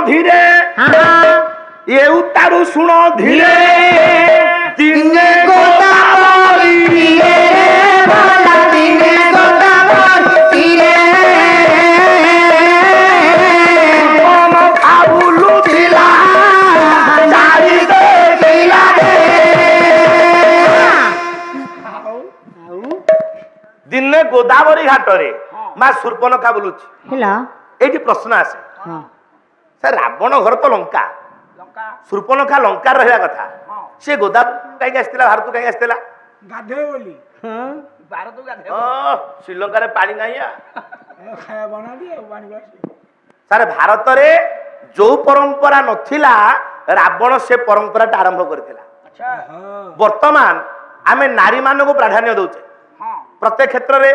ଧୀରେ ଏଉତାରୁ ଶୁଣ ଧୀରେ ଦିନେ ଗୋଦାବରୀ ଦିନେ ଗୋଦାବରୀ ବୁଲୁ ଥିଲା ଚାରି ଦେଖିଲା ଦିନେ ଗୋଦାବରୀ ଘାଟରେ ମା ଶୂର୍ପଣଖା ବୁଲୁଛି ହେଲା ଏଇଠି ପ୍ରଶ୍ନ ଆସେ ହଁ ସେ ରାବଣ ଘର ତ ଲଙ୍କା ଶୂର୍ପଣଖା ଲଙ୍କା ରହିବା କଥା ସେ ଗୋଦାବରୀ କାହିଁକି ଆସିଥିଲା ଭାରତକୁ କାହିଁକି ଆସିଥିଲା ଗାଧେଇ ବୋଲି ଭାରତକୁ ଗାଧେଇ ଶ୍ରୀଲଙ୍କାରେ ପାଣି ନାହିଁ ଖାଇବା ବନାନ୍ତି ଆଉ ପାଣି ସାର୍ ଭାରତରେ ଯୋଉ ପରମ୍ପରା ନଥିଲା ରାବଣ ସେ ପରମ୍ପରାଟା ଆରମ୍ଭ କରିଥିଲା ବର୍ତ୍ତମାନ ଆମେ ନାରୀ ମାନଙ୍କୁ ପ୍ରାଧାନ୍ୟ ଦଉଛେ ପ୍ରତ୍ୟେକ କ୍ଷେତ୍ରରେ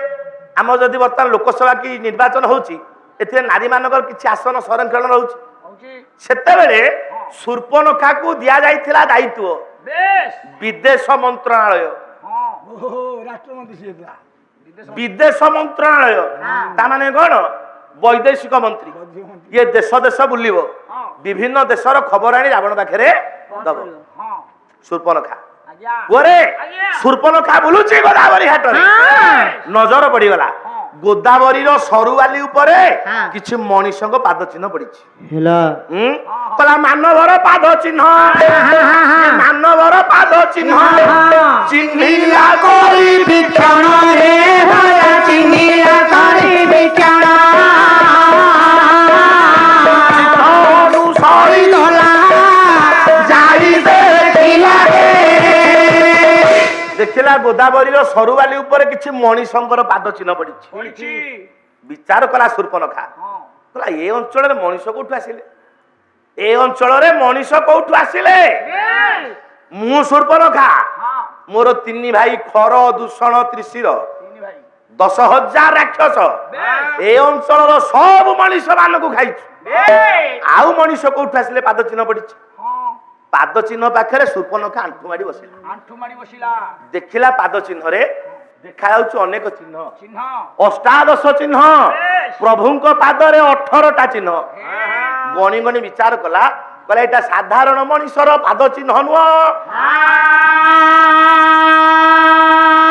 ଆମର ଯଦି ବର୍ତ୍ତମାନ ଲୋକସଭା କି ନିର୍ବାଚନ ହଉଛି ଏଥିରେ ନାରୀ ମାନଙ୍କର କିଛି ଆସନ ସଂରକ୍ଷଣ ରହୁଛି ସେତେବେଳେ ଶୂର୍ପଣଖାକୁ ଦିଆଯାଇଥିଲା ଦାୟିତ୍ୱ ବିଦେଶ ମନ୍ତ୍ରଣାଳୟ ରାଷ୍ଟ୍ରମନ୍ତ୍ରୀ ସିଏ ଥିଲା ବିଦେଶ ମନ୍ତ୍ରଣାଳୟ ତାମାନେ କଣ ବୈଦେଶିକ ମନ୍ତ୍ରୀ ଇଏ ଦେଶ ଦେଶ ବୁଲିବ ବିଭିନ୍ନ ଦେଶର ଖବର ଆଣି ରାବଣ ପାଖରେ ଦବ ଶୂର୍ପଣଖା ଓରେ ଶୂର୍ପଣଖା ବୁଲୁଛି ଗୋଦାବରୀ ଘାଟରେ ନଜର ପଡିଗଲା ଗୋଦାବରୀର ସରୁବାଲି ଉପରେ କିଛି ମଣିଷଙ୍କ ପାଦ ଚିହ୍ନ ପଡିଛି ହେଲା କହିଲା ମାନବର ପାଦ ଚିହ୍ନ ମାନବର ପାଦ ଚିହ୍ନ ଚିହ୍ନିଲା କରି ବିକ୍ଷଣ ରେ ଚିହ୍ନିଲା କରି ବିକ୍ଷଣ ଦେଖିଲା ଗୋଦାବରୀର ସରୁବାଲି ଉପରେ କିଛି ମଣିଷଙ୍କର ପାଦ ଚିହ୍ନ ପଡିଛି ବିଚାର କଲା ଶୂର୍ପଣଖା କହିଲା ଏ ଅଞ୍ଚଳରେ ମଣିଷ କୋଉଠୁ ଆସିଲେ ଏ ଅଞ୍ଚଳରେ ମଣିଷ କୋଉଠୁ ଆସିଲେ ମୁଁ ଶୂର୍ପଣଖା ମୋର 3 ଭାଇ ଖର ଦୂଷଣ ତ୍ରିଶିର 10,000 ରାକ୍ଷସ ଏ ଅଞ୍ଚଳର ସବୁ ମଣିଷ ମାନଙ୍କୁ ଖାଇଛୁ ଆଉ ମଣିଷ କୋଉଠୁ ଆସିଲେ ପାଦ ଚିହ୍ନ ପଡିଛି ପାଦ ଚିହ୍ନ ପାଖରେ ଶୂର୍ପଣଖା ଆଣ୍ଠୁ ମାଡି ବସିଲା ଦେଖିଲା ପାଦ ଚିହ୍ନରେ ଦେଖାଯାଉଛି ଅନେକ ଚିହ୍ନ ଅଷ୍ଟାଦଶ ଚିହ୍ନ ପ୍ରଭୁଙ୍କ ପାଦରେ 18ଟା ଚିହ୍ନ ଗଣି ଗଣି ବିଚାର କଲା କହିଲା ଏଇଟା ସାଧାରଣ ମଣିଷର ପାଦ ଚିହ୍ନ ନୁହଁ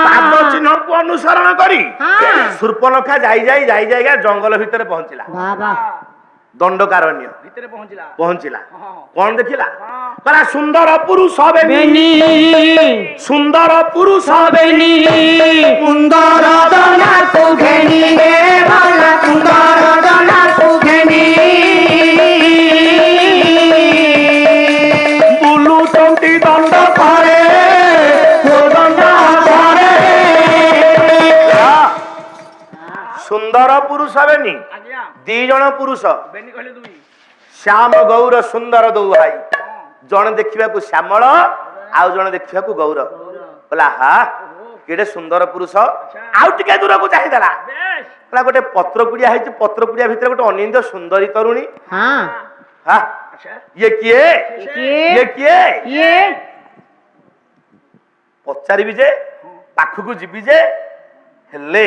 ପାଦ ଚିହ୍ନକୁ ଅନୁସରଣ କରି ଶୂର୍ପଣଖା ଯାଇ ଜଙ୍ଗଲ ଭିତରେ ପହଞ୍ଚିଲା ଦଣ୍ଡକାରଣ୍ୟ ଭିତରେ ପହଞ୍ଚିଲା କଣ ଦେଖିଲା କହିଲା ସୁନ୍ଦର ପୁରୁଷ ବେନି ସୁନ୍ଦର ପୁରୁଷ ବେନି କୁନ୍ଦର ଦନାକୁ ଘେନି ରେ ଭଲ କୁନ୍ଦର ଦନାକୁ ଘେନି ବୁଲୁଛନ୍ତି ଦଣ୍ଡ ପରେ ଦଣ୍ଡ ପରେ ସୁନ୍ଦର ପୁରୁଷ ବେନି 2 ଜଣ ପୁରୁଷ ଶ୍ୟାମ ଗୌର ସୁନ୍ଦର ଦୋ ଭାଇ ଜଣେ ଦେଖିବାକୁ ଶ୍ୟାମଳ ଆଉ ଜଣେ ଦେଖିବାକୁ ଗୌର କହିଲା ହା କେଡେ ସୁନ୍ଦର ପୁରୁଷ ଆଉ ଟିକେ ଦୂରକୁ ଚାହିଁଦେଲା କହିଲା ଗୋଟେ ପତ୍ର କୁଡିଆ ହେଇଛି ପତ୍ର କୁଡିଆ ଭିତରେ ଗୋଟେ ଅନିନ୍ଦ ସୁନ୍ଦରୀ ତରୁଣୀ ହା ଇଏ କିଏ ପଚାରିବି ଯେ ପାଖକୁ ଯିବି ଯେ ହେଲେ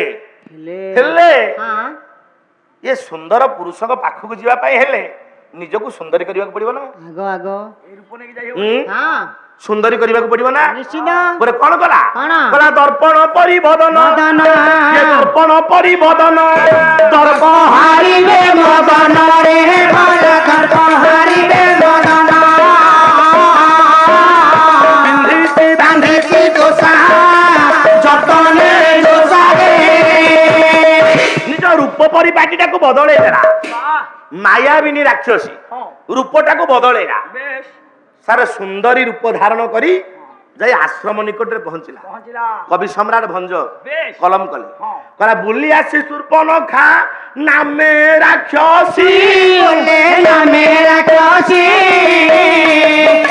ये सुंदर पुरुषों पाखक जावाई हेले निजको सुंदरी करने पड़ो ना आगो सुंदरी करने पड़ो ना निश्चित बोले कौन कला कला दर्पण परिबदन ये दर्पण परिबदन दर्प हारिबे मदन रे भल दर्प हारिबे मदन बिंधिसी बांधिसी दोषा जतने दोषा रे निज रूप परिपाटी को बदले देला मायाविनी राक्षसी रूपटा को बदलेला सारे सुंदरी रूप धारण करी जाई आश्रम निकट रे पहुंचला कवि सम्राट भंज कलम कले कला बुली आसी शूर्पणखा नामे राक्षसी नामे राक्षसी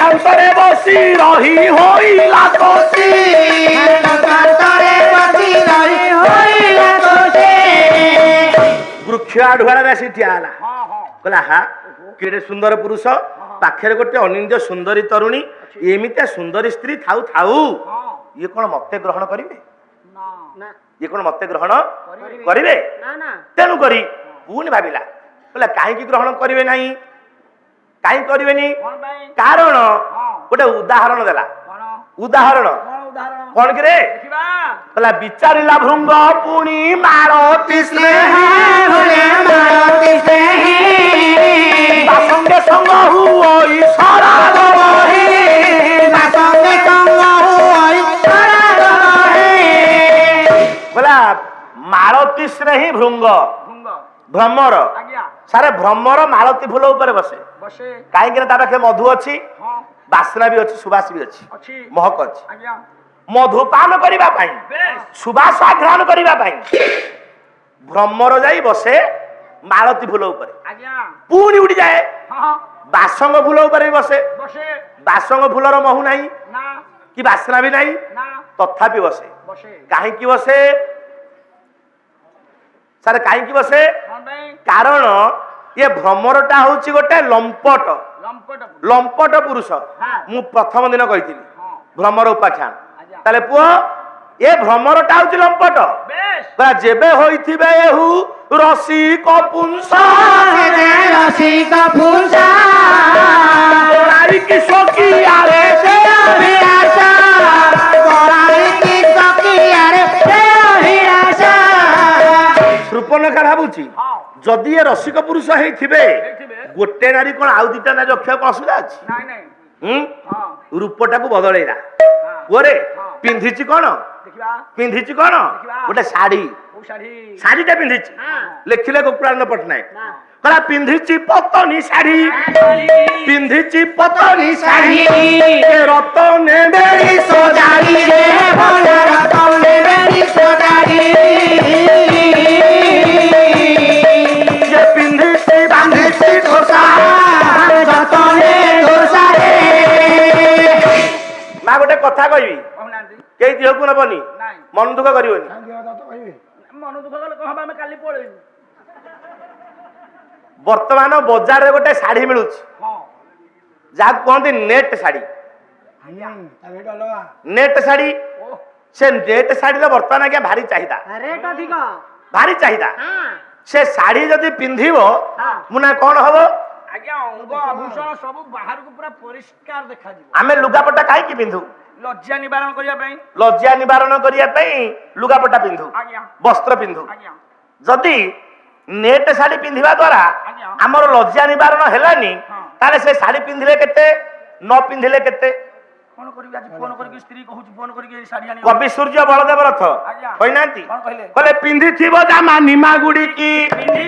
अंतरे बसी रही होइला कोसी अंतरे बसी रही होइला कोसी वृक्ष आढुआला आसी ठियाला कहला हा केडे सुंदर पुरुष पाखे गोटे अनिंद्य सुंदरी तरुणी एमितिया सुंदरी स्त्री थाउ थाउ ये कौन मते ग्रहण करिवे ये कौन मते ग्रहण करिवे तेणु करी पुणी भाविला बोला कहीं ग्रहण करिवे नहीं କାହିଁ କରିବେନି? କଣ ପାଇଁ? କାରଣ ହଁ। ଗୋଟେ ଉଦାହରଣ ଦେଲା। କଣ ଉଦାହରଣ କଣ ଉଦାହରଣ କଣ କି ରେ? ଦେଖିବା। କହିଲା ବିଚାରିଲା ଭୃଙ୍ଗ ପୁଣି ମାଳତୀ ସ୍ନେହ ভুলে মারতি স্নেহে ତା ସଙ୍ଗେ ସଙ୍ଗ ହୁଅଇ ସରାଗ ବହି। বাসঙ্গে সঙ্গ হই সরাগ বহে କହିଲା ମାଳତୀ ସ୍ନେହୀ ଭୃଙ୍ଗ ଭୃଙ୍ଗ ଭ୍ରମର ଆଜ୍ଞା ସାରେ ଭ୍ରମର ମାଳତୀ ଫୁଲ ଉପରେ ବସେ। ବସେ। କାହିଁକି ନା ତା ପାଖେ ମଧୁ ଅଛି, ହଁ ବାସ୍ନା ବି ଅଛି, ସୁବାସ ବି ଅଛି, ଅଛି। ମହକ ଅଛି। ଆଜ୍ଞା ମଧୁପାନ କରିବା ପାଇଁ, ବେଶ। ସୁବାସ ଆଘ୍ରାଣ କରିବା ପାଇଁ ଭ୍ରମର ଯାଇ ବସେ ମାଳତୀ ଫୁଲ ଉପରେ, ଆଜ୍ଞା ପୁଣି ଉଠିଯାଏ ହଁ ହଁ ବାସଙ୍ଗ ଫୁଲ ଉପରେ ବି ବସେ। ବସେ। ବାସଙ୍ଗ ଫୁଲର ମହୁ ନାହିଁ ନା କି ବାସ୍ନା ବି ନାହିଁ, ନା ତଥାପି ବସେ। ବସେ। କାହିଁକି ବସେ ସାରେ? କାହିଁକି ବସେ? କଣ ପାଇଁ? କାରଣ ଇଏ ଭ୍ରମରଟା ହଉଛି ଗୋଟେ ଲମ୍ପଟ ଲମ୍ପଟ ଲମ୍ପଟ ପୁରୁଷ। ହଁ। ମୁଁ ପ୍ରଥମ ଦିନ କହିଥିଲି ହଁ ଭ୍ରମର ଉପାଖ୍ୟାନ। ଆଜ୍ଞା ତାହେଲେ ପୁଅ ଏ ଭ୍ରମରଟା ହଉଛି ଲମ୍ପଟ। ବେଶ। ବା ଯେବେ ହୋଇଥିବେ ଏହୁ ରସିକ ପୁଂସ রসিক ফুলসা କି ସକିଆରେ ସେ অভিলাষ গড়াই কি সকিয়ারে সে অভিলাষ ଶୃପନଖା ଭାବୁଛି ହଁ ଯଦି ଏ ରସିକ ପୁରୁଷ ହେଇଥିବେ ହେଇଥିବେ। ଗୋଟେ ନାରୀ କଣ ଆଉ ଦିଟା ନାରୀ ରଖିବାକୁ ଅସୁବିଧା ଅଛି? ନାଇଁ ନାଇଁ ହୁଁ? ହଁ ରୂପଟାକୁ ବଦଳେଇଲା। ହଁ ପୁଅରେ ହଁ। ପିନ୍ଧିଛି କଣ? ଦେଖିବା ପିନ୍ଧିଛି କଣ? ଦେଖିବା। ଗୋଟେ ଶାଢୀ। କୋଉ ଶାଢୀ? ଶାଢୀଟା ପିନ୍ଧିଛି। ହଁ। ଲେଖିଲେ ଗୋକୁଳାନନ୍ଦ ପଟ୍ଟନାୟକ କହିଲା ପିନ୍ଧିଛି ପତନି ଶାଢୀ, ପିନ୍ଧିଛି ପତନି ଶାଢୀ, ଏ ରତନେ ବେଳି সোজারি রে ভোলা রতনে বেরি সোজারি ଯେ ପିନ୍ଧିଛି ବାନ୍ଧିଛି ଧୋସା। যতনে দোষারে ମା ଗୋଟେ କଥା କହିବି, କହୁନାହାନ୍ତି। କେହି ଦେହକୁ ନବନି, ନାଇଁ ମନ ଦୁଃଖ କରିବନି। କାହିଁ ଦେହ ତ କହିବେ ମନ ଦୁଃଖ କଲେ କଣ ହବ? ଆମେ କାଲି ପଳେଇବୁ। ବର୍ତ୍ତମାନ ବଜାରରେ ଗୋଟେ ଶାଢୀ ମିଳୁଛି ହଁ ଯାହାକୁ କହନ୍ତି ନେଟ୍ ଶାଢୀ। ତା ରେଟ୍ ଅଲଗା। ନେଟ୍ ଶାଢୀ, ଓ ସେ ନେଟ୍ ଶାଢୀର ବର୍ତ୍ତମାନ ଆଜ୍ଞା ଭାରି ଚାହିଦା, রেট অধিক ଭାରି ଚାହିଦା। ସେ ଶାଢୀ ଯଦି ପିନ୍ଧିବ ହଁ। ମୁନା କଣ ହବ? ଆଜ୍ଞା ଅଙ୍ଗ ଆଭୂଷଣ ସବୁ ବାହାରକୁ ପୁରା ପରିଷ୍କାର ଦେଖାଯିବ। ଆମେ ଲୁଗାପଟା କାହିଁକି ପିନ୍ଧୁ? ଲଜ୍ଜା ନିବାରଣ କରିବା ପାଇଁ। ଲଜ୍ଜା ନିବାରଣ କରିବା ପାଇଁ ଲୁଗାପଟା ପିନ୍ଧୁ, ଆଜ୍ଞା ବସ୍ତ୍ର ପିନ୍ଧୁ। ଆଜ୍ଞା ଯଦି ନେଟ୍ ଶାଢୀ ପିନ୍ଧିବା ଦ୍ୱାରା ଆଜ୍ଞା। ଆମର ଲଜ୍ଜା ନିବାରଣ ହେଲାନି, ହଁ। ତାହେଲେ ସେ ଶାଢୀ ପିନ୍ଧିଲେ କେତେ, ନ ପିନ୍ଧିଲେ କେତେ? କଣ କରିବି? ଆଜି ଫୋନ କରିକି ସ୍ତ୍ରୀ କହୁଛି ଫୋନ କରିକି ଏଇ ଶାଢୀ ଆଣିବ। କବି ସୂର୍ଯ୍ୟ ବଳଦେବ ରଥ ଆଜ୍ଞା। କହିନାହାନ୍ତି? କଣ କହିଲେ? କହିଲେ ପିନ୍ଧିଥିବ ଜାମା ନିମା ଗୁଡ଼ିକି,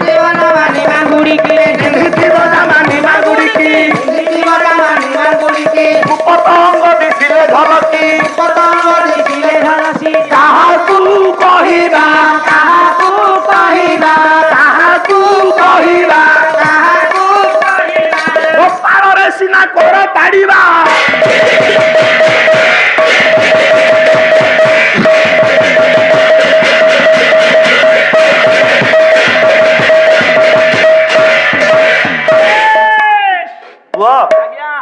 জীবন মানিমা গুড়িকে ପିନ୍ଧିଥିବ ଜାମା ନିମା ଗୁଡ଼ିକି, জীবন মানিমা গুড়িকে ପତଙ୍ଗ ଦିଶିଲେ ଝଲକି, পতঙ্গ দেখিলে ঝলসি କାହାକୁ କହିବା, কাহাকু কহিবা କାହାକୁ କହିବା, কাহাকু কহিবা ଗୋପାଳରେ ସିନା କୋର ତାଡ଼ିବା। ପୁଅ ଆଜ୍ଞା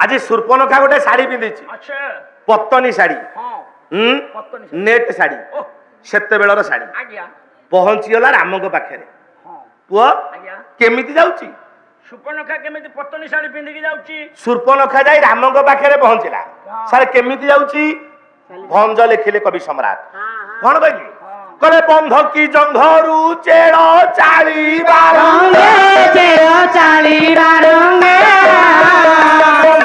ଆଜି ଶୂର୍ପନଖା ଗୋଟେ ଶାଢୀ ପିନ୍ଧିଛି, ଆଚ୍ଛା ପତନି ଶାଢୀ, ହଁ ହୁଁ, ପତନି ନେଟ୍ ଶାଢୀ, ଓ ସେତେବେଳର ଶାଢୀ। ଆଜ୍ଞା ପହଞ୍ଚିଗଲା ରାମଙ୍କ ପାଖରେ। ହଁ ପୁଅ ଆଜ୍ଞା। କେମିତି ଯାଉଛି? ସୁପର୍ଣ୍ଣଖା କେମିତି ପତନି ଶାଢୀ ପିନ୍ଧିକି ଯାଉଛି? ଶୂର୍ପନଖା ଯାଇ ରାମଙ୍କ ପାଖରେ ପହଞ୍ଚିଲା। ସାର୍ କେମିତି ଯାଉଛି? ଭଞ୍ଜ ଲେଖିଲେ କବି ସମ୍ରାଟ। କଣ କହିଲେ? କହିଲେ ବନ୍ଧ କି ଜଙ୍ଘରୁ ଚେଳ ଚାଳିବାର, রঙে চেয় চালিবা রঙে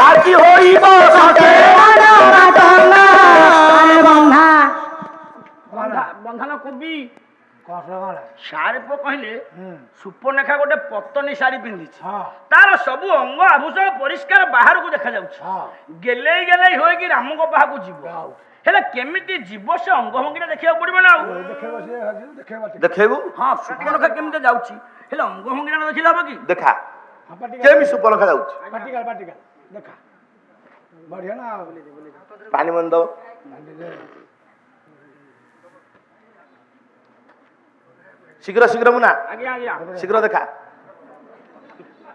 ଭାଗି ହୋଇବ ସତେ। বন্ধা ବନ୍ଧନ କବି କଷ କଣ? ଶାଢୀ ପୁଅ କହିଲେ ହୁଁ ସୁପର୍ଣ୍ଣଖା ଗୋଟେ ପତନି ଶାଢୀ ପିନ୍ଧିଛି, ହଁ ତାର ସବୁ ଅଙ୍ଗ ଆଭୂଷଣ ପରିଷ୍କାର ବାହାରକୁ ଦେଖାଯାଉଛି। ହଁ ଗେଲେଇ ଗେଲେଇ ହୋଇକି ରାମଙ୍କ ପାଖକୁ ଯିବ, ଯାଉ ହେଲେ କେମିତି ଯିବ? ସେ ଅଙ୍ଗଭଙ୍ଗୀଟା ଦେଖିବାକୁ ପଡିବ ନା ଆଉ। ଦେଖେଇବ ସିଏ ହଜିବୁ ଦେଖେଇବ ଦେଖେଇବୁ? ହଁ ସୁପର୍ଣ୍ଣଖା କେମିତି ଯାଉଛି, ହେଲେ ଅଙ୍ଗଭଙ୍ଗୀଟା ନ ଦେଖିଲେ ହବ କି? ଦେଖା ପାଟିକାଲ କେମିତି ଶୂର୍ପନଖା ଯାଉଛି। ପାଟିକାଲ ପାଟିକାଲ ଦେଖା ବଢିଆ ନା ପାଣି ମନ୍ଦ ଦବ। ଶୀଘ୍ର ଶୀଘ୍ର ମୁନା, ଆଜ୍ଞା ଆଜ୍ଞା ଶୀଘ୍ର ଦେଖା।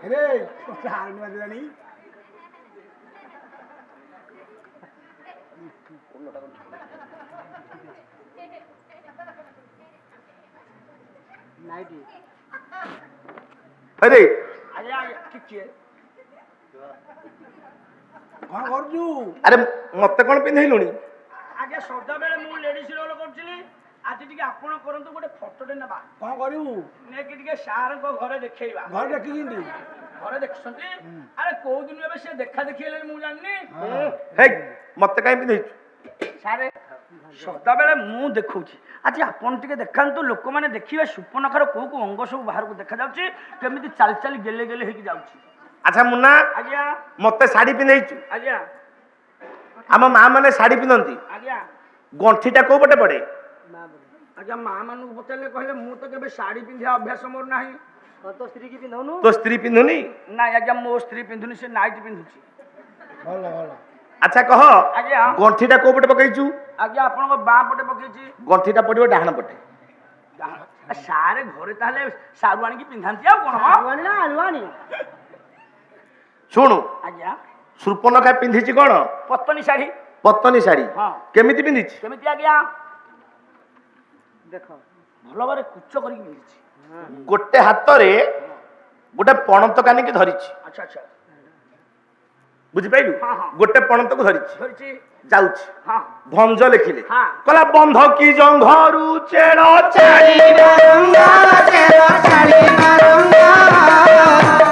ରେ ଆର୍ମି ବାଜିଲାଣି ଆରେ ଆଜ୍ଞା ଆଜ୍ଞା ଠିକ କ'ଣ କରୁଛୁ? ଆରେ ମତେ କଣ ପିନ୍ଧେଇଲୁଣି? ଆଜ୍ଞା ସଦାବେଳେ ମୁଁ ଲେଡିସ୍ ରୋଲ କରୁଥିଲି ଆଜି ଟିକେ ଆପଣ କରନ୍ତୁ ଗୋଟେ ଫଟୋଟେ ନେବା କ'ଣ କରିବୁ? ନେଇକି ଟିକେ ସାରଙ୍କ ଘରେ ଦେଖେଇବା ଘରେ ଦେଖିଛନ୍ତି? ଘରେ ଦେଖୁଛନ୍ତି ଆରେ କୋଉ ଦିନ ଏବେ ସେ ଦେଖା ଦେଖି ହେଲେଣି ମୁଁ ଜାଣିନି ହେଇ ମତେ କାହିଁ ପିନ୍ଧେଇଛୁ? ସାରେ ସଦାବେଳେ ମୁଁ ଦେଖଉଛି ଆଜି ଆପଣ ଟିକେ ଦେଖାନ୍ତୁ ଲୋକମାନେ ଦେଖିବେ ସୁପର୍ଣ୍ଣଖାର କୋଉ କୋଉ ଅଙ୍ଗ ସବୁ ବାହାରକୁ ଦେଖାଯାଉଛି କେମିତି ଚାଲି ଚାଲି ଗେଲେ ଗେଲେ ହେଇକି ଯାଉଛି। ଆଚ୍ଛା ମୁନା ଆଜ୍ଞା ମତେ ଶାଢୀ ପିନ୍ଧେଇଛୁ। ଆଜ୍ଞା ଆମ ମା ମାନେ ଶାଢୀ ପିନ୍ଧନ୍ତି, ଆଜ୍ଞା ଗଣ୍ଠିଟା କୋଉ ପଟେ ପଡେ? ଆଜ୍ଞା ମା ମାନଙ୍କୁ ପଚାରିଲେ କହିଲେ ମୁଁ ତ କେବେ ଶାଢୀ ପିନ୍ଧିବା ଅଭ୍ୟାସ ମୋର ନାହିଁ। ତୋ ସ୍ତ୍ରୀ ପିନ୍ଧୁନି? ନାଇଁ ଆଜ୍ଞା ମୋ ସ୍ତ୍ରୀ ପିନ୍ଧୁନି ସେ ନାଇଟ୍ ପିନ୍ଧୁଛି। ଭଲ ଭଲ। ଆଚ୍ଛା କହ ଆଜ୍ଞା ଗଣ୍ଠିଟା କୋଉ ପଟେ ପକେଇଛୁ? ଆଜ୍ଞା ଆପଣଙ୍କ ବାଁ ପଟେ ପକେଇଛି। ଗଣ୍ଠିଟା ପଡିବ ଡାହାଣ ପଟେ। ସାରେ ଘରେ ତାହେଲେ ସାରୁ ଆଣିକି ପିନ୍ଧାନ୍ତି ଆଉ କଣ ଆଳୁଆଣି। ଶୁଣୁ ଆଜ୍ଞା ସୁପର୍ଣ୍ଣଖା ପିନ୍ଧିଛି କଣ? ପତନି ଶାଢୀ। ପତନି ଶାଢୀ। ହଁ। କେମିତି ପିନ୍ଧିଛି? କେମିତି ଆଜ୍ଞା ଦେଖ ଭଲ ଭାବରେ କୁଚ କରିକି ପିନ୍ଧିଛି। ଗୋଟେ ହାତରେ ଗୋଟେ ପଣତ କାନିକି ଧରିଛି, ଆଚ୍ଛା ଆଚ୍ଛା ବୁଝିପାରିଲୁ? ହଁ, ହଁ। ଗୋଟେ ପଣତକୁ ଧରିଛି, ଧରିଛି ଯାଉଛି। ହଁ ଭଞ୍ଜ ଲେଖିଲେ ହଁ। କହିଲା ବନ୍ଧ କି ଜଙ୍ଘରୁ ଚେଳ ଚାଳି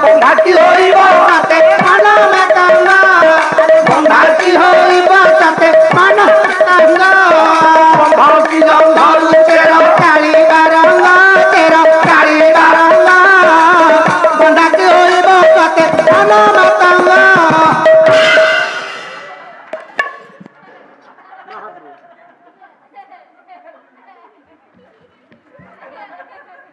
ବନ୍ଧାକି ହୋଇବ ତତେ ମନ ମତଙ୍ଗ ବନ୍ଧାକି ହୋଇବ ତତେ ମନ ମତଙ୍ଗ ବନ୍ଧ କି ଜଙ୍ଘରୁ ଚେଳ ଚାଳିବା ରଙ୍ଗ ତେର ଚାଳିବା ରଙ୍ଗ ବନ୍ଧାକି ହୋଇବ ତତେ ମନ ମତଙ୍ଗ।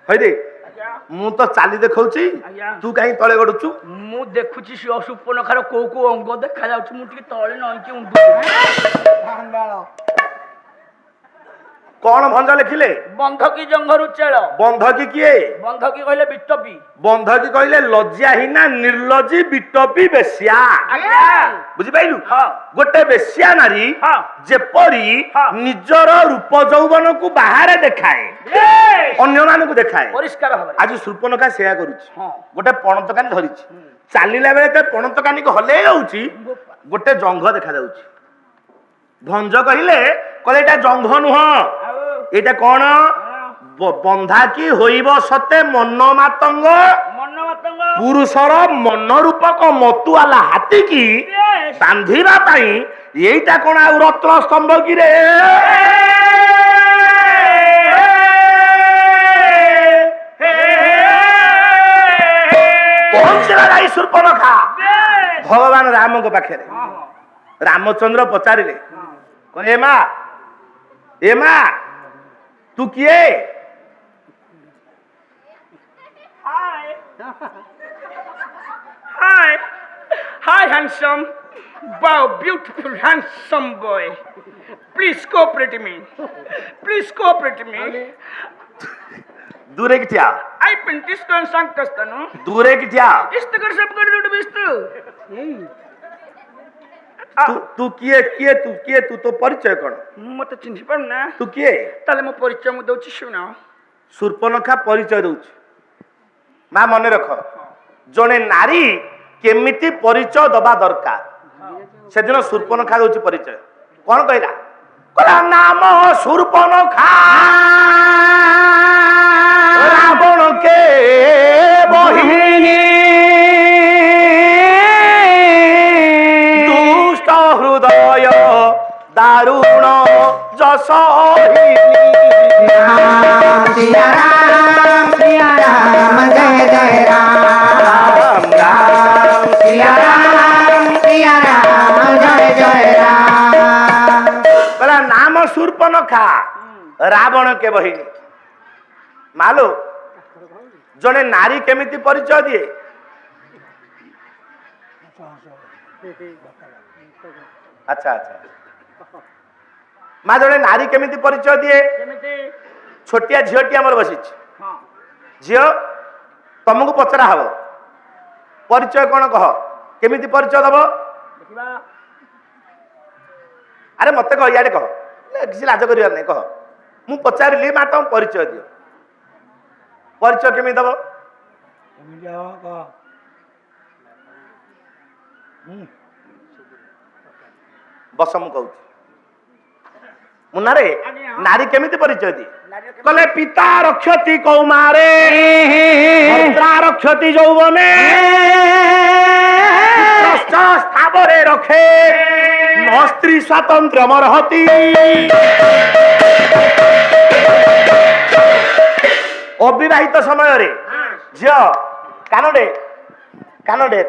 ହଇରେ ଆଜ୍ଞା ମୁଁ ତ ଚାଲି ଦେଖଉଛି, ଆଜ୍ଞା। ତୁ କାହିଁ ତଳେ ଗଡୁଛୁ? ମୁଁ ଦେଖୁଛି ସୁପର୍ଣ୍ଣଖାର କୋଉ କୋଉ ଅଙ୍ଗ ଦେଖାଯାଉଛି ମୁଁ ଟିକେ ତଳେ ନଇକି ଉଣ୍ଡୁଛି। ଭାଣ୍ଡାଳ। କଣ ଭଞ୍ଜ ଲେଖିଲେ? ବନ୍ଧକି ଜଙ୍ଘରୁ ଚେଳ। ବନ୍ଧକି କିଏ? ବନ୍ଧକି କହିଲେ ବିଟପି। ବନ୍ଧକି କହିଲେ ଲଜ୍ଜାହୀନା ନିର୍ଲଜ୍ଜୀ ବିଟପି ବେଶ୍ୟା। ଆଜ୍ଞା ବୁଝିପାରିଲୁ? ହଁ। ଗୋଟେ ବେଶ୍ୟା ନାରୀ ହଁ। ଯେପରି ହଁ। ନିଜର ରୂପ ଯୌବନକୁ ବାହାରେ ଦେଖାଏ, ଅନ୍ୟମାନଙ୍କୁ ଦେଖାଏ, ପରିଷ୍କାର ଭାବରେ ଆଜି ସୁପର୍ଣ୍ଣଖା ସେୟା କରୁଛି। ହଁ। ଗୋଟେ ପଣତ କାନି ଧରିଛି, ଚାଲିଲା ବେଳେ ତା ପଣତ କାନିକୁ ହଲେଇ ଯାଉଛି, ଗୋଟେ ଜଙ୍ଘ ଦେଖାଯାଉଛି। ଭଞ୍ଜ କହିଲେ ଏଇଟା ଜଙ୍ଘ ନୁହଁ, ଆଉ ଏଇଟା କଣ? ବନ୍ଧାକି ହୋଇବ ସତେ ମନ ମାତଙ୍ଗ ମନ ମାତଙ୍ଗ ପୁରୁଷର ମନ ରୂପକ ମତୁଆଲା ହାତୀକି ବାନ୍ଧିବା ପାଇଁ ଏଇଟା କଣ ଆଉ ରତ୍ନ ସ୍ତମ୍ଭ କିରେ? ପହଞ୍ଚିଲା ଯାଇ ସୁପର୍ଣ୍ଣଖା ଭଗବାନ ରାମଙ୍କ ପାଖରେ। ରାମଚନ୍ଦ୍ର ପଚାରିଲେ କହିଲେ ଏ ମା ତୁ କିଏ? Hi, handsome. Wow, beautiful, handsome boy. Please cooperate me. Please cooperate me. दूरे की ठिया, I pintis ko ang sangkastano. दूरे की ठिया। Isto kar sab kar dudu bistu. तू किए तू तो परिचय कौन? मत चिन्हि पारु ना तू किए? ताले मो परिचय मु दउछि सुना सुर्पनखा परिचय दउछि। मां मने रख, जने नारी केमिति परिचय दबा दरकार सेदिन सुर्पनखा दउछि परिचय। कौन कहला? कहला नाम सुर्पनखा रावण के बहिनी दुष्ट हृदय दारुण जसहिनी। सिया राम जय जय राम राम सिया राम जय जय राम। कहला नाम सुर्पनखा रावण के बहिनी। मालो जने नारी केमिति परिचय दिए? अच्छा अच्छा माँ जने नारी केमिति परिचय दिए? केमिति छोटिया झीटी आमर बसी हां झील तुमको पचरा हब परिचय कौन कह केमिति परिचय दब? देखिबा अरे मत कह इे कह किसी लाज कर नहीं कह मु पचारि माँ तुम परिचय दियो परिचय केमी दब? ବସ ମୁଁ କହୁଛି ମୁନାରେ ଆଜ୍ଞା। ନାରୀ କେମିତି ପରିଚୟ ଦିଏ ନାରୀର କେମିତି- କଲେ ପିତା ରକ୍ଷତି କୌମାରେ ଭଦ୍ରା ରକ୍ଷତି ଯୌବନେ ପୁତ୍ରଶ୍ଚ ସ୍ଥାବରେ ରଖେ ନ ସ୍ତ୍ରୀ ସ୍ୱାତନ୍ତ୍ର୍ୟ ମରହତି ଅବିବାହିତ ସମୟରେ ଝିଅ କାନଡେ କାନଡେ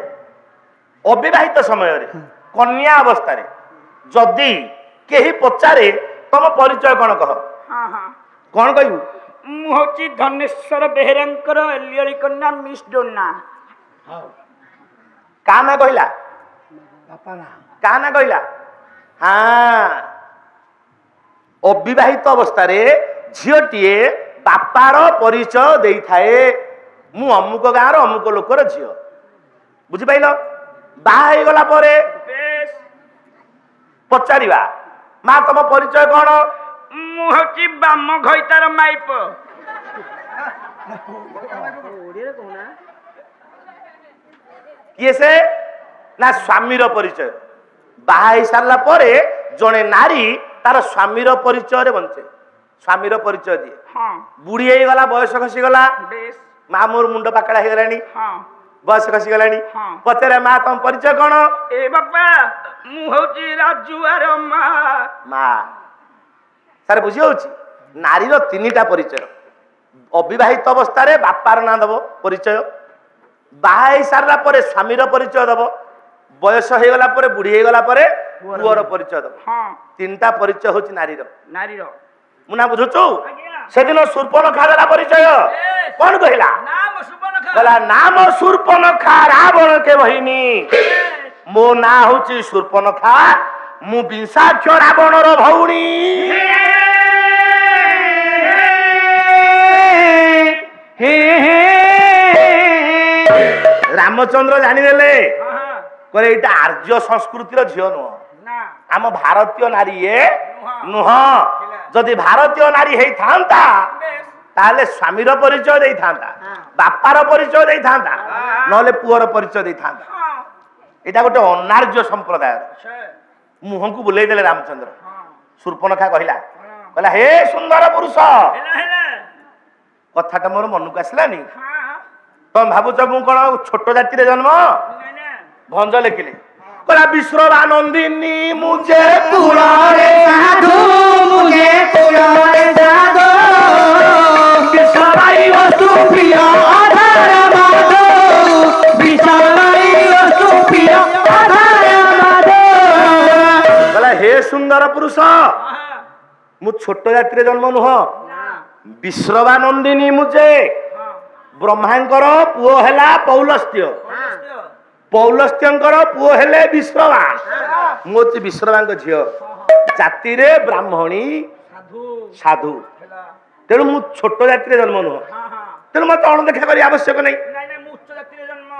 ଅବିବାହିତ ସମୟରେ କନ୍ୟା ଅବସ୍ଥାରେ ଯଦି କେହି ପଚାରେ ତମ ପରିଚୟ କଣ କହ ହଁ ହଁ କଣ କହିବୁ ମୁଁ ହଉଛି ଧନେଶ୍ୱର ବେହେରାଙ୍କର ଏଲିୟଳି କନ୍ୟା ମିସ୍ ଡୋନା। କା ନା କହିଲା ବାପା ନା କା ନା କହିଲା ହଁ ଅବିବାହିତ ଅବସ୍ଥାରେ ଝିଅଟିଏ ବାପାର ପରିଚୟ ଦେଇଥାଏ ମୁଁ ଅମୁକ ଗାଁର ଅମୁକ ଲୋକର ଝିଅ ବୁଝିପାରିଲ ବାହା ହେଇଗଲା ପରେ ବେଶ ପଚାରିବା ମା ତମ ପରିଚୟ କଣ ମୁଁ ହଉଛି ବାମ ଘଇତାର ମାଇପ। କିଏ ସେ ନା ସ୍ୱାମୀର ପରିଚୟ ବାହା ହେଇ ସାରିଲା ପରେ ଜଣେ ନାରୀ ତାର ସ୍ୱାମୀର ପରିଚୟରେ ବଞ୍ଚେ ସ୍ୱାମୀର ପରିଚୟ ଦିଏ ହଁ ବୁଢୀ ହେଇଗଲା ବୟସ ଖସିଗଲା ବେଶ ମା ମୋର ମୁଣ୍ଡ ପାକଳା ହେଇଗଲାଣି ହଁ ବୟସ ଖସିଗଲାଣି ହଁ। ପଚାରେ ମା ତମ ପରିଚୟ କଣ ଏ ବାପା ମୁଁ ହଉଛି ରାଜୁଆର ମା। ମା ସାର୍ ବୁଝି ହଉଛି ନାରୀର ତିନିଟା ପରିଚୟ ଅବିବାହିତ ଅବସ୍ଥାରେ ବାପାର ନାଁ ଦବ ପରିଚୟ ବାହା ହେଇ ସାରିଲା ପରେ ସ୍ୱାମୀର ପରିଚୟ ଦବ ବୟସ ହେଇଗଲା ପରେ ବୁଢୀ ହେଇଗଲା ପରେ ପୁଅର ପରିଚୟ ଦବ ହଁ ତିନିଟା ପରିଚୟ ହଉଛି ନାରୀର ନାରୀର ମୁଁ ନା ବୁଝୁଛୁ ଆଜ୍ଞା। ସେଦିନ ଶୂର୍ପଣଖା ଦେଲା ପରିଚୟ କଣ କହିଲା ନାମ ସୁବର୍ଣ୍ଣଖା। କହିଲା ନାମ ଶୂର୍ପଣଖା ରାବଣ କେ ବହିନି ମୋ ନାଁ ହଉଛି ଶୂର୍ପଣଖା ମୁଁ ବିଂଶାକ୍ଷ ରାବଣର ଭଉଣୀ ରାମଚନ୍ଦ୍ର ଜାଣିଦେଲେ କହିଲେ ଏଇଟା ଆର୍ଯ୍ୟ ସଂସ୍କୃତିର ଝିଅ ନୁହଁ ନା ଆମ ଭାରତୀୟ ନାରୀ ଏ ନୁହଁ ଯଦି ଭାରତୀୟ ନାରୀ ହେଇଥାନ୍ତା ବେଶ ତାହେଲେ ସ୍ୱାମୀର ପରିଚୟ ଦେଇଥାନ୍ତା ବାପାର ପରିଚୟ ଦେଇଥାନ୍ତା ନହେଲେ ପୁଅର ପରିଚୟ ଦେଇଥାନ୍ତା ହଁ ଏଇଟା ଗୋଟେ ଅନାର୍ଯ୍ୟ ସମ୍ପ୍ରଦାୟ ସେ ମୁହଁକୁ ବୁଲେଇ ଦେଲେ ରାମଚନ୍ଦ୍ର ହଁ ଶୂର୍ପଣଖା କହିଲା କହିଲା ହେ ସୁନ୍ଦର ପୁରୁଷ ହେଲା ହେଲା କଥାଟା ମୋର ମନକୁ ଆସିଲାନି ହଁ ତମେ ଭାବୁଛ ମୁଁ କଣ ଛୋଟ ଜାତିରେ ଜନ୍ମ ନାଇଁ ନା ଭଞ୍ଜ ଲେଖିଲେ କହିଲା ବିଶ୍ରବାନନ୍ଦିନୀ ମୁଁ ଯେ কুলরে সাধু মুঝে কুলরে সাধু বিশ্ববাই বস্তু প্রিয় আধার মাধু বিশ্ববাই বস্তু প্রিয় আধার মাধু କହିଲା ହେ ସୁନ୍ଦର ପୁରୁଷ ମୁଁ ଛୋଟ ଜାତିରେ ଜନ୍ମ ନୁହଁ ବିଶ୍ରବାନନ୍ଦିନୀ ମୁଁ ଯେ ବ୍ରହ୍ମାଙ୍କର ପୁଅ ହେଲା ପୌଲସ୍ତ୍ୟ ପୌଲସ୍ତ୍ୟଙ୍କର ପୁଅ ହେଲେ ବିଶ୍ରବା ମୁଁ ହଉଛି ବିଶ୍ରବାଙ୍କ ଝିଅ ଜାତିରେ ବ୍ରାହ୍ମଣୀ ସାଧୁ ତେଣୁ ମୁଁ ଛୋଟ ଜାତିରେ ଜନ୍ମ ନୁହଁ ତେଣୁ ମତେ ଅଣଦେଖା କରିବା ଆବଶ୍ୟକ ନାହିଁ ନାଇଁ ନାଇଁ ମୁଁ ଉଚ୍ଚ ଜାତିରେ ଜନ୍ମ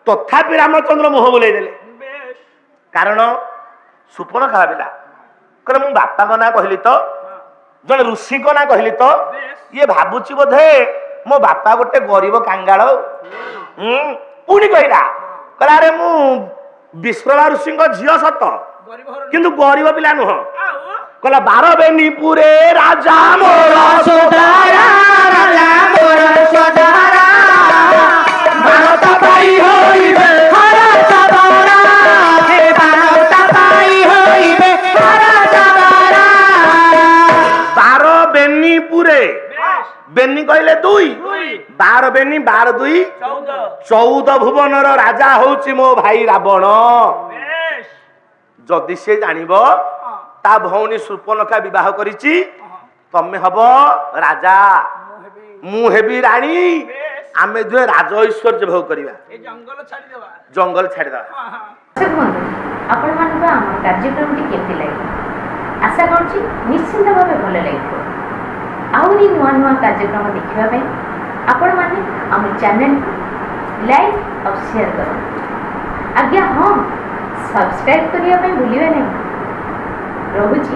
ତଥାପି ରାମଚନ୍ଦ୍ର ମୁହଁ ବୁଲେଇ ଦେଲେ ବେଶ କାରଣ ଶୂର୍ପଣଖା ଭାବିଲା କହିଲେ ମୁଁ ବାପାଙ୍କ ନାଁ କହିଲି ତ ଜଣେ ଋଷିଙ୍କ ନାଁ କହିଲି ତ ଇଏ ଭାବୁଛି ବୋଧେ ମୋ ବାପା ଗୋଟେ ଗରିବ କାଙ୍ଗାଳ ପୁଣି କହିଲା କହିଲା ଆରେ ମୁଁ ବିଶ୍ରବା ଋଷିଙ୍କ ଝିଅ ସତ ଗରିବ ଘର କିନ୍ତୁ ଗରିବ ପିଲା ନୁହଁ ଆଉ କହିଲା ବାରବେନିପୁରେ ରାଜା ମୋର সদারা রাজা মোর সদারা ভারত পাই হইবে ভারত বরা হে ভারত পাই হইবে ভারত বরা ବାରବେନିପୁରେ ବେନି କହିଲେ ଦୁଇ ବାର ବେନି ବାର ଦୁଇ 14 ଭୁବନର ରାଜା ହଉଛି ମୋ ଭାଇ ରାବଣ ବେଶ ଯଦି ସେ ଜାଣିବ ତା ଭଉଣୀ ଶୂର୍ପଣଖା ବିବାହ କରିଛି ତମେ ହବ ରାଜା ମୁଁ ହେବି ରାଣୀ ଆମେ ଦୁହେଁ ରାଜ ଐଶ୍ୱର୍ଯ୍ୟ ଭୋଗ କରିବା ଏ ଜଙ୍ଗଲ ଛାଡ଼ିଦେବା ଜଙ୍ଗଲ ଛାଡ଼ିଦବା ଦର୍ଶକ ବନ୍ଧୁ ଆପଣମାନଙ୍କୁ ଆମ କାର୍ଯ୍ୟକ୍ରମଟି କେମିତି ଲାଗିଲା ଆଶା କରୁଛି ନିଶ୍ଚିନ୍ତ ଭାବେ ଭଲ ଲାଗିଥିବ ଆହୁରି ନୂଆ ନୂଆ କାର୍ଯ୍ୟକ୍ରମ ଦେଖିବା ପାଇଁ ଆପଣମାନେ ଆମ ଚ୍ୟାନେଲକୁ ଲାଇକ୍ ଆଉ ସେୟାର କରନ୍ତୁ ଆଜ୍ଞା ହଁ ସବସ୍କ୍ରାଇବ୍ କରିବା ପାଇଁ ଭୁଲିବେ ନାହିଁ ରହୁଛି